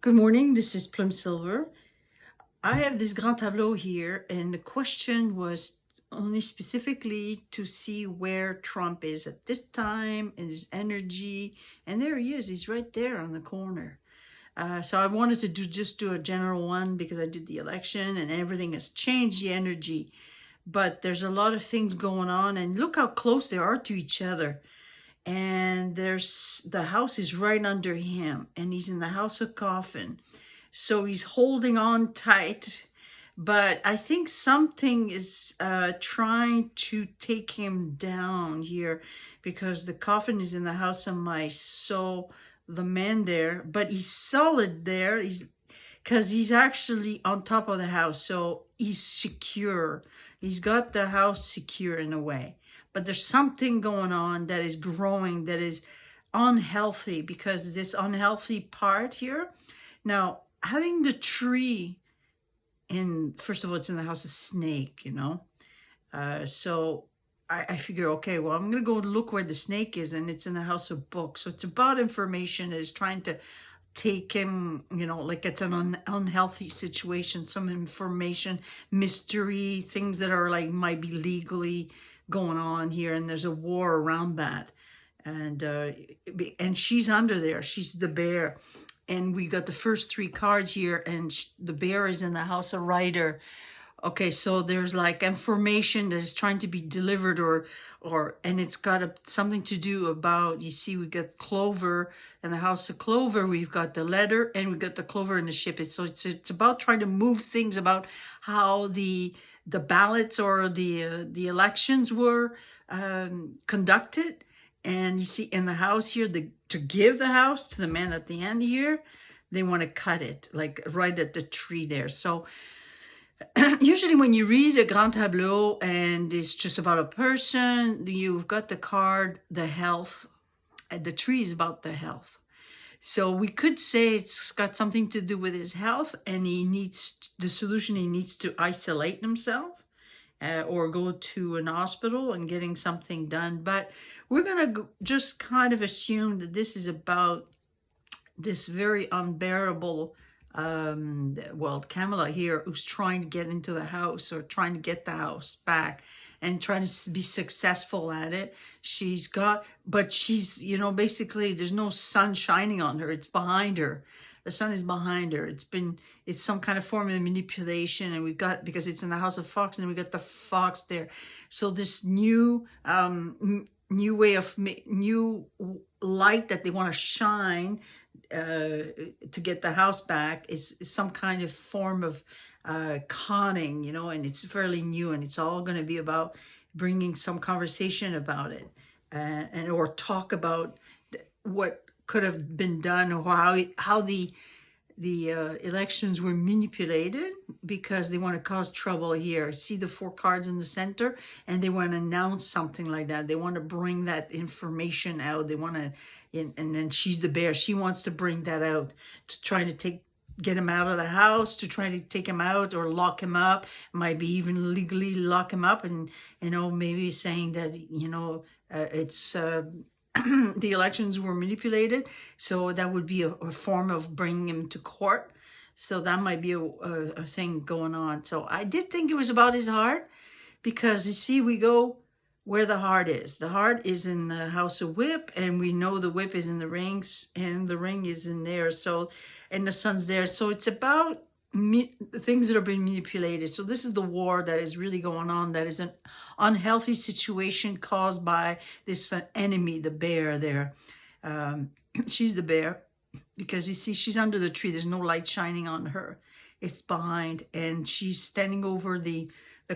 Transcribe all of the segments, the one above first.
Good morning, this is Plum Silver. I have this grand tableau here, and the question was only specifically to see where Trump is at this time and his energy. And there he is, he's right there on the corner. So I wanted to just do a general one because I did the election and everything has changed the energy. But there's a lot of things going on, and look how close they are to each other. And there's the house is right under him, and he's in the house of coffin. So he's holding on tight, but I think something is trying to take him down here because the coffin is in the house of mice. So the man there, but he's solid there. He's because he's actually on top of the house, so he's secure. He's got the house secure in a way. But there's something going on that is growing that is unhealthy because this unhealthy part here. Now, having the tree in, first of all, it's in the house of snake, so I figure, okay, well, I'm going to go look where the snake is, and it's in the house of books. So it's about information that is trying to take him, like it's an unhealthy situation, some information, mystery, things that are like might be legally going on here, and there's a war around that. And she's under there. She's the bear. And we got the first three cards here, and the bear is in the house of Rider. Okay, so there's like information that is trying to be delivered, and it's got something to do about, you see, we got Clover and the house of Clover, we've got the letter, and we got the Clover in the ship. It's about trying to move things about how the ballots or the elections were conducted. And you see in the house here, to give the house to the man at the end here, they want to cut it, like right at the tree there. So usually when you read a grand tableau and it's just about a person, you've got the card, the health, and the tree is about the health. So we could say it's got something to do with his health, and he needs to isolate himself or go to an hospital and getting something done. But we're going to just kind of assume that this is about this very unbearable, Kamala here, who's trying to get into the house or trying to get the house back and trying to be successful at it. But she's, basically there's no sun shining on her. It's behind her. The sun is behind her. It's some kind of form of manipulation, and because it's in the house of fox, and we got the fox there. So this new way of new light that they want to shine to get the house back is some kind of form of conning, and it's fairly new, and it's all going to be about bringing some conversation about it, or talk about what could have been done, or how the elections were manipulated because they want to cause trouble here. See the four cards in the center, and they want to announce something like that. They want to bring that information out. They want to, and then she's the bear. She wants to bring that out to try to get him out of the house, to try to take him out or lock him up, maybe even legally lock him up, and maybe saying that it's the elections were manipulated, so that would be a form of bringing him to court. So that might be a thing going on. So I did think it was about his heart, because you see, we go where the heart is. The heart is in the house of whip, and we know the whip is in the rings, and the ring is in there. So, and the sun's there. So it's about things that are being manipulated. So this is the war that is really going on. That is an unhealthy situation caused by this enemy, the bear there. She's the bear, because you see, she's under the tree. There's no light shining on her. It's behind, and she's standing over the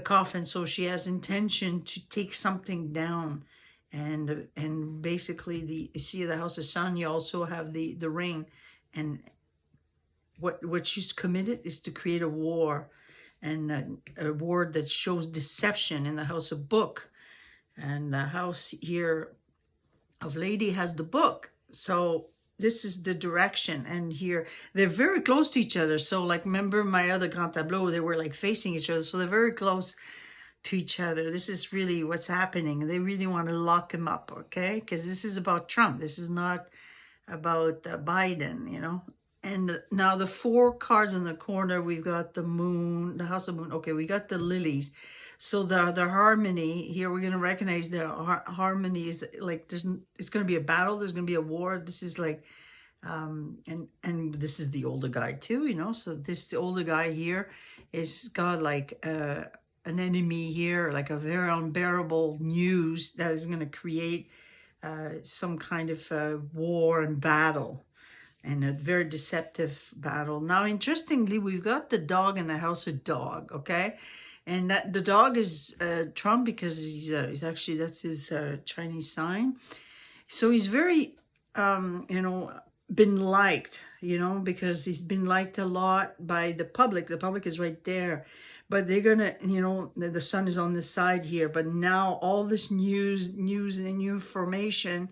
coffin. So she has intention to take something down. And basically, you see the house of sun, you also have the ring, and what she's committed is to create a war, and a war that shows deception in the house of book. And the house here of lady has the book. So this is the direction. And here they're very close to each other. So like, remember my other grand tableau, they were like facing each other. So they're very close to each other. This is really what's happening. They really want to lock him up, okay? Because this is about Trump. This is not about Biden, And now the 4 cards in the corner, we've got the moon, the house of moon. Okay, we got the lilies. So the harmony here, we're going to recognize the harmony is like, it's going to be a battle. There's going to be a war. This is like, and this is the older guy too, you know. So the older guy here is got like an enemy here, like a very unbearable news that is going to create some kind of war and battle, and a very deceptive battle. Now, interestingly, we've got the dog in the house of dog, okay? And that the dog is Trump, because he's actually, that's his Chinese sign. So he's very, you know, been liked, you know, because he's been liked a lot by the public. The public is right there. But they're gonna, you know, the sun is on this side here. But now all this news and new information,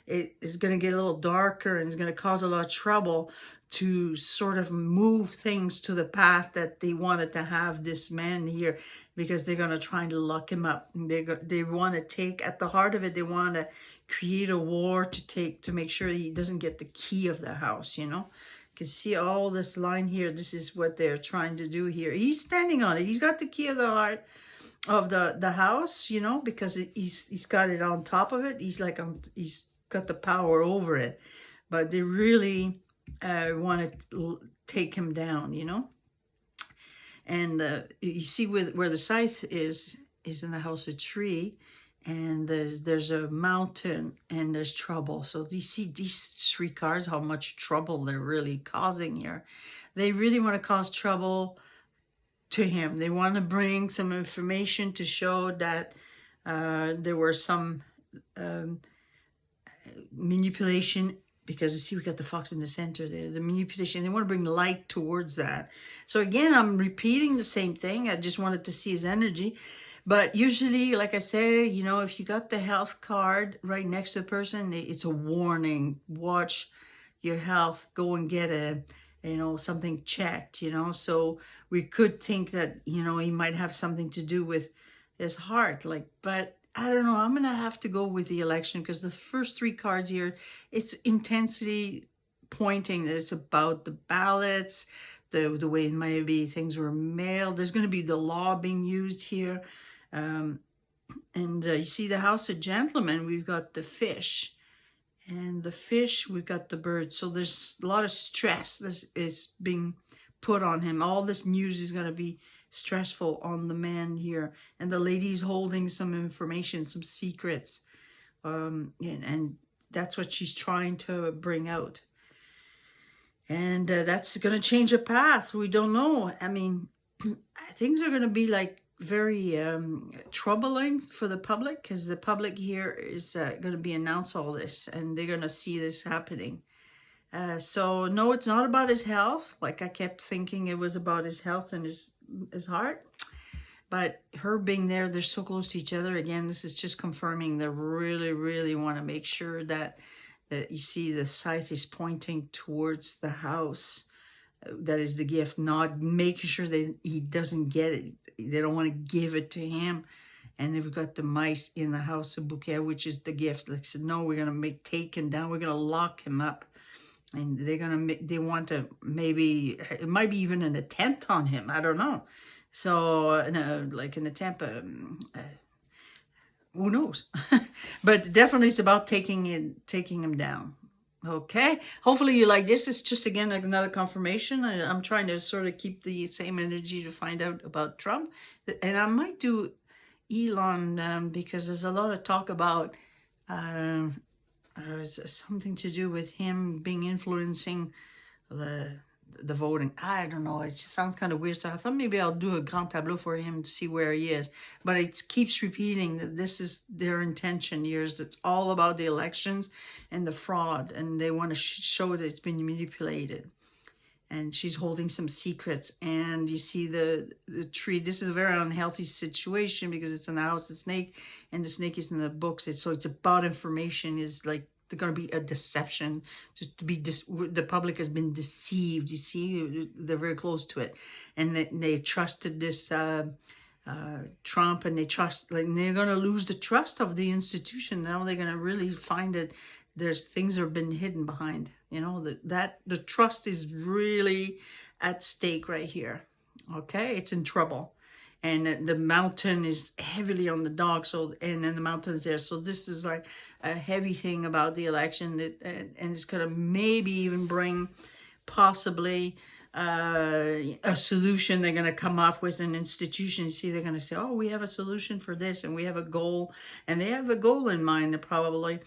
it is going to get a little darker, and it's going to cause a lot of trouble to sort of move things to the path that they wanted to have this man here, because they're going to try to lock him up. They want to take, at the heart of it, they want to create a war to make sure he doesn't get the key of the house, you know. You can see all this line here. This is what they're trying to do here. He's standing on it. He's got the key of the heart of the house, you know, because he's got it on top of it. He's like, he's got the power over it, but they really want to take him down, you know. And you see where the scythe is in the house of tree, and there's a mountain, and there's trouble. So you see these 3 cards, how much trouble they're really causing here. They really want to cause trouble to him. They want to bring some information to show that there were some manipulation, because you see we got the fox in the center there, the manipulation. They want to bring light towards that. So again, I'm repeating the same thing. I just wanted to see his energy. But usually, like I say, you know, if you got the health card right next to a person, it's a warning. Watch your health. Go and get something checked, you know. So we could think that, you know, he might have something to do with his heart, like, but I don't know. I'm going to have to go with the election, because the first 3 cards here, it's intensity pointing that it's about the ballots, the way maybe things were mailed. There's going to be the law being used here. And you see the house of gentlemen, we've got the fish. And the fish, we've got the bird. So there's a lot of stress that is being put on him. All this news is going to be stressful on the man here. And the lady's holding some information, some secrets. And that's what she's trying to bring out. And that's going to change the path. We don't know. I mean, things are going to be like very troubling for the public, because the public here is going to be announced all this, and they're going to see this happening. So no, it's not about his health. Like I kept thinking it was about his health and his heart. But her being there, they're so close to each other. Again, this is just confirming they really, really want to make sure that you see the scythe is pointing towards the house. That is the gift, not making sure that he doesn't get it. They don't want to give it to him. And they've got the mice in the house of bouquet, which is the gift. Like I said, no, we're going to take him down. We're going to lock him up. And they want to, maybe, it might be even an attempt on him. I don't know. So, like an attempt, who knows? But definitely it's about taking him down. Okay, hopefully you like this. It's just, again, like another confirmation. I'm trying to sort of keep the same energy to find out about Trump. And I might do Elon, because there's a lot of talk about something to do with him being influencing the voting. I don't know. It just sounds kind of weird. So I thought maybe I'll do a grand tableau for him to see where he is. But it keeps repeating that this is their intention here. It's all about the elections and the fraud. And they want to show that it's been manipulated. And she's holding some secrets. And you see the tree. This is a very unhealthy situation, because it's in the house of snake. And the snake is in the books. So it's about information. Is like, they're going to be a deception, just to be the public has been deceived. You see, they're very close to it, and they trusted this Trump, and they're going to lose the trust of the institution. Now they're going to really find that there's things that have been hidden behind. You know, that the trust is really at stake right here. Okay, it's in trouble. And the mountain is heavily on the dog, so, and then the mountain's there, so this is like a heavy thing about the election, that and it's gonna maybe even bring possibly a solution. They're going to come up with an institution. See, they're going to say, oh, we have a solution for this, and we have a goal, and they have a goal in mind probably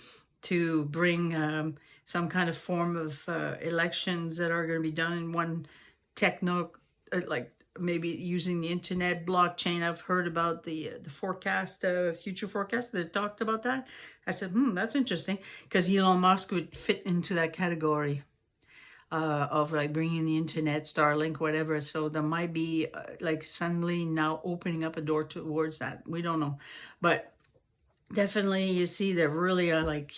to bring some kind of form of elections that are going to be done in one techno, like maybe using the internet, blockchain. I've heard about the forecast, future forecast that talked about that. I said, that's interesting, because Elon Musk would fit into that category of like bringing the internet, Starlink, whatever. So there might be like suddenly now opening up a door towards that. We don't know, but definitely you see they really are like,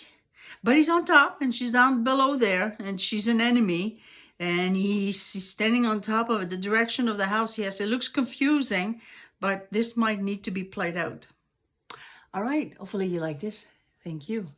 but he's on top and she's down below there, and she's an enemy, and he's standing on top of it. The direction of the house, yes, it looks confusing, but this might need to be played out. All right, hopefully you like this. Thank you.